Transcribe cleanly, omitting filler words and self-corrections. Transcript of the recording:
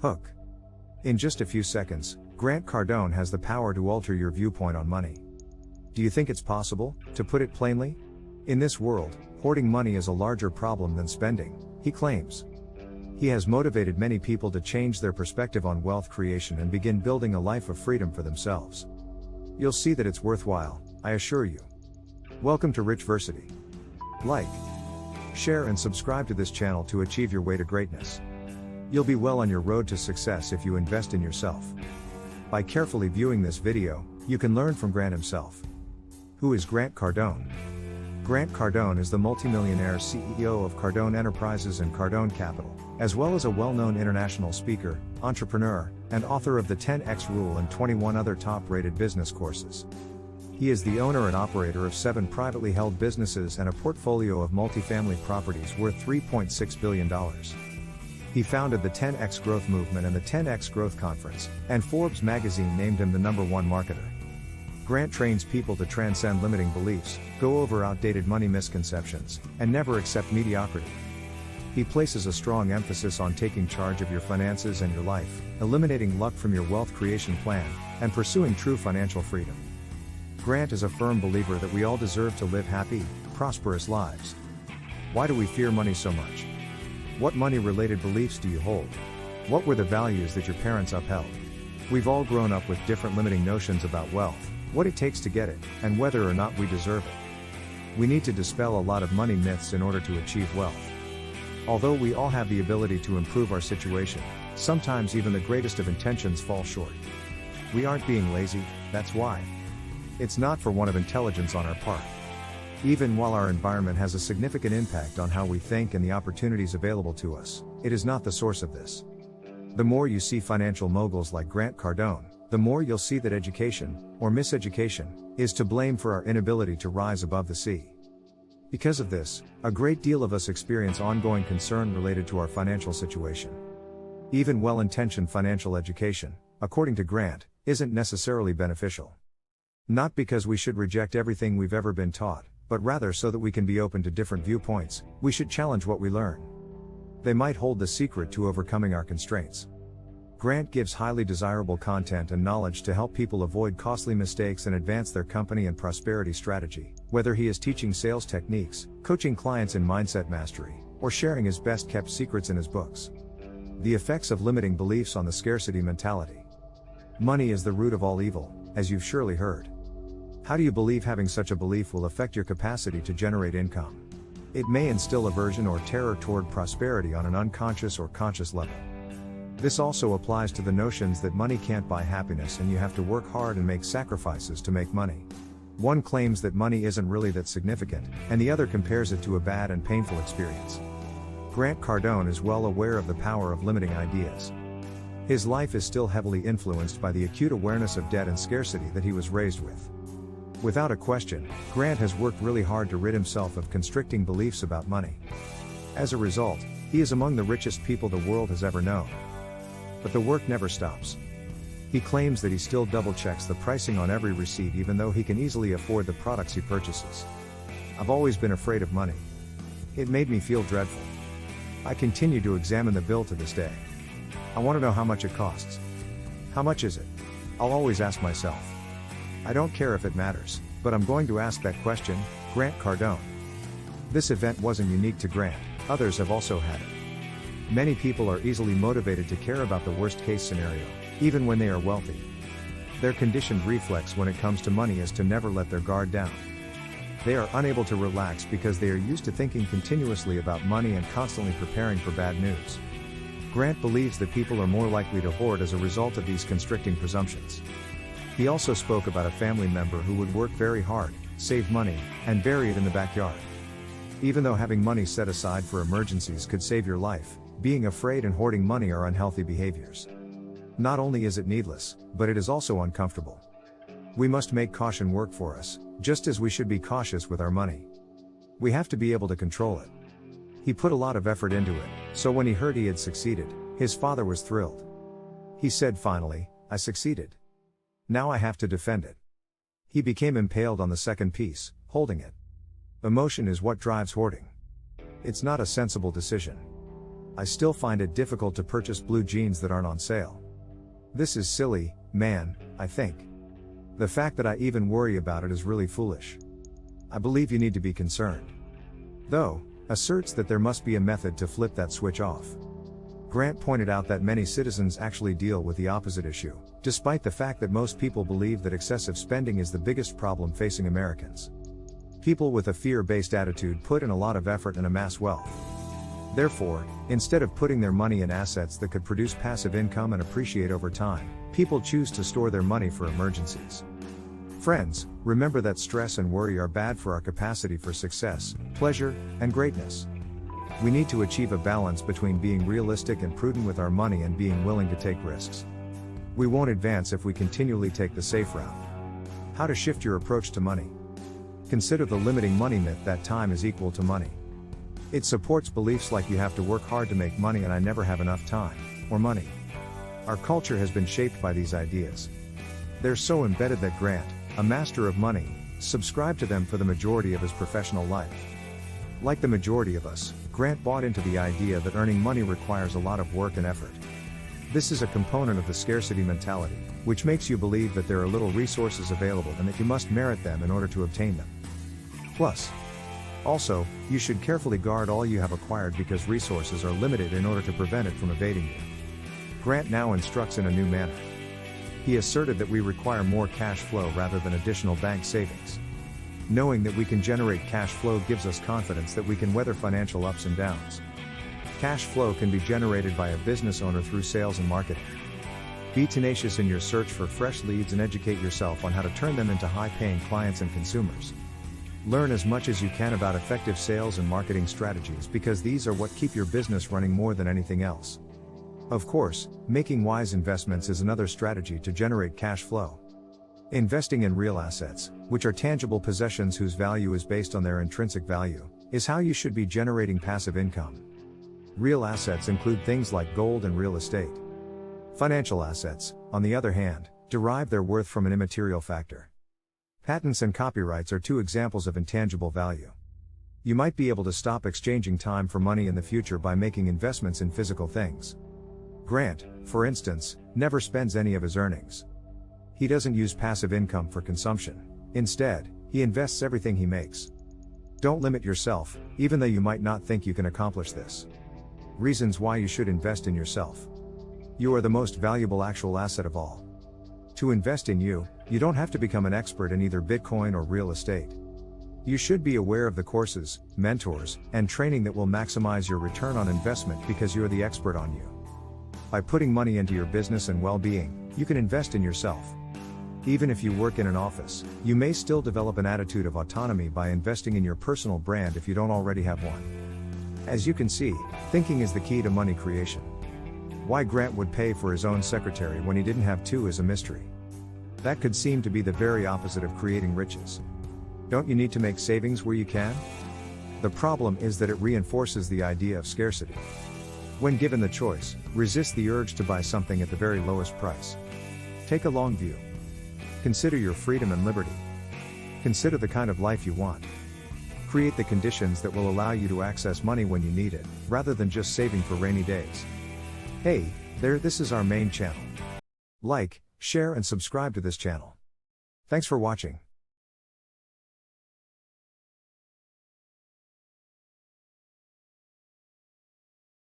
Hook. In just a few seconds, Grant Cardone has the power to alter your viewpoint on money. Do you think it's possible? To put it plainly, in this world, hoarding money is a larger problem than spending, he claims. He has motivated many people to change their perspective on wealth creation and begin building a life of freedom for themselves. You'll see that it's worthwhile, I assure you. Welcome to Richversity. Like, share and subscribe to this channel to achieve your way to greatness. You'll be well on your road to success if you invest in yourself. By carefully viewing this video, you can learn from Grant himself. Who is Grant Cardone? Grant Cardone is the multimillionaire CEO of Cardone Enterprises and Cardone Capital, as well as a well-known international speaker, entrepreneur, and author of the 10X Rule and 21 other top-rated business courses. He is the owner and operator of 7 privately held businesses and a portfolio of multifamily properties worth $3.6 billion. He founded the 10X Growth Movement and the 10X Growth Conference, and Forbes magazine named him the #1 marketer. Grant trains people to transcend limiting beliefs, go over outdated money misconceptions, and never accept mediocrity. He places a strong emphasis on taking charge of your finances and your life, eliminating luck from your wealth creation plan, and pursuing true financial freedom. Grant is a firm believer that we all deserve to live happy, prosperous lives. Why do we fear money so much? What money-related beliefs do you hold? What were the values that your parents upheld? We've all grown up with different limiting notions about wealth, what it takes to get it, and whether or not we deserve it. We need to dispel a lot of money myths in order to achieve wealth. Although we all have the ability to improve our situation, sometimes even the greatest of intentions fall short. We aren't being lazy, that's why. It's not for want of intelligence on our part. Even while our environment has a significant impact on how we think and the opportunities available to us, it is not the source of this. The more you see financial moguls like Grant Cardone, the more you'll see that education, or miseducation, is to blame for our inability to rise above the sea. Because of this, a great deal of us experience ongoing concern related to our financial situation. Even well-intentioned financial education, according to Grant, isn't necessarily beneficial. Not because we should reject everything we've ever been taught, but rather so that we can be open to different viewpoints, we should challenge what we learn. They might hold the secret to overcoming our constraints. Grant gives highly desirable content and knowledge to help people avoid costly mistakes and advance their company and prosperity strategy, whether he is teaching sales techniques, coaching clients in mindset mastery, or sharing his best-kept secrets in his books. The effects of limiting beliefs on the scarcity mentality. Money is the root of all evil, as you've surely heard. How do you believe having such a belief will affect your capacity to generate income? It may instill aversion or terror toward prosperity on an unconscious or conscious level. This also applies to the notions that money can't buy happiness and you have to work hard and make sacrifices to make money. One claims that money isn't really that significant, and the other compares it to a bad and painful experience. Grant Cardone is well aware of the power of limiting ideas. His life is still heavily influenced by the acute awareness of debt and scarcity that he was raised with. Without a question, Grant has worked really hard to rid himself of constricting beliefs about money. As a result, he is among the richest people the world has ever known. But the work never stops. He claims that he still double-checks the pricing on every receipt even though he can easily afford the products he purchases. I've always been afraid of money. It made me feel dreadful. I continue to examine the bill to this day. I want to know how much it costs. How much is it? I'll always ask myself. I don't care if it matters, but I'm going to ask that question. Grant Cardone. This event wasn't unique to Grant, others have also had it. Many people are easily motivated to care about the worst-case scenario, even when they are wealthy. Their conditioned reflex when it comes to money is to never let their guard down. They are unable to relax because they are used to thinking continuously about money and constantly preparing for bad news. Grant believes that people are more likely to hoard as a result of these constricting presumptions. He also spoke about a family member who would work very hard, save money, and bury it in the backyard. Even though having money set aside for emergencies could save your life, being afraid and hoarding money are unhealthy behaviors. Not only is it needless, but it is also uncomfortable. We must make caution work for us, just as we should be cautious with our money. We have to be able to control it. He put a lot of effort into it, so when he heard he had succeeded, his father was thrilled. He said finally, "I succeeded. Now I have to defend it." He became impaled on the second piece, holding it. Emotion is what drives hoarding. It's not a sensible decision. I still find it difficult to purchase blue jeans that aren't on sale. This is silly, man, I think. The fact that I even worry about it is really foolish. I believe you need to be concerned. Though, asserts that there must be a method to flip that switch off. Grant pointed out that many citizens actually deal with the opposite issue, despite the fact that most people believe that excessive spending is the biggest problem facing Americans. People with a fear-based attitude put in a lot of effort and amass wealth. Therefore, instead of putting their money in assets that could produce passive income and appreciate over time, people choose to store their money for emergencies. Friends, remember that stress and worry are bad for our capacity for success, pleasure, and greatness. We need to achieve a balance between being realistic and prudent with our money and being willing to take risks. We won't advance if we continually take the safe route. How to shift your approach to money. Consider the limiting money myth that time is equal to money. It supports beliefs like you have to work hard to make money and I never have enough time, or money. Our culture has been shaped by these ideas. They're so embedded that Grant, a master of money, subscribed to them for the majority of his professional life. Like the majority of us, Grant bought into the idea that earning money requires a lot of work and effort. This is a component of the scarcity mentality, which makes you believe that there are little resources available and that you must merit them in order to obtain them. Plus, also, you should carefully guard all you have acquired because resources are limited in order to prevent it from evading you. Grant now instructs in a new manner. He asserted that we require more cash flow rather than additional bank savings. Knowing that we can generate cash flow gives us confidence that we can weather financial ups and downs. Cash flow can be generated by a business owner through sales and marketing. Be tenacious in your search for fresh leads and educate yourself on how to turn them into high-paying clients and consumers. Learn as much as you can about effective sales and marketing strategies because these are what keep your business running more than anything else. Of course, making wise investments is another strategy to generate cash flow. Investing in real assets, which are tangible possessions whose value is based on their intrinsic value, is how you should be generating passive income. Real assets include things like gold and real estate. Financial assets, on the other hand, derive their worth from an immaterial factor. Patents and copyrights are two examples of intangible value. You might be able to stop exchanging time for money in the future by making investments in physical things. Grant, for instance, never spends any of his earnings. He doesn't use passive income for consumption. Instead, he invests everything he makes. Don't limit yourself, even though you might not think you can accomplish this. Reasons why you should invest in yourself. You are the most valuable actual asset of all. To invest in you, you don't have to become an expert in either Bitcoin or real estate. You should be aware of the courses, mentors, and training that will maximize your return on investment because you are the expert on you. By putting money into your business and well-being, you can invest in yourself. Even if you work in an office, you may still develop an attitude of autonomy by investing in your personal brand if you don't already have one. As you can see, thinking is the key to money creation. Why Grant would pay for his own secretary when he didn't have two is a mystery. That could seem to be the very opposite of creating riches. Don't you need to make savings where you can? The problem is that it reinforces the idea of scarcity. When given the choice, resist the urge to buy something at the very lowest price. Take a long view. Consider your freedom and liberty. Consider the kind of life you want. Create the conditions that will allow you to access money when you need it, rather than just saving for rainy days. Hey, there, this is our main channel. Like, share and subscribe to this channel. Thanks for watching.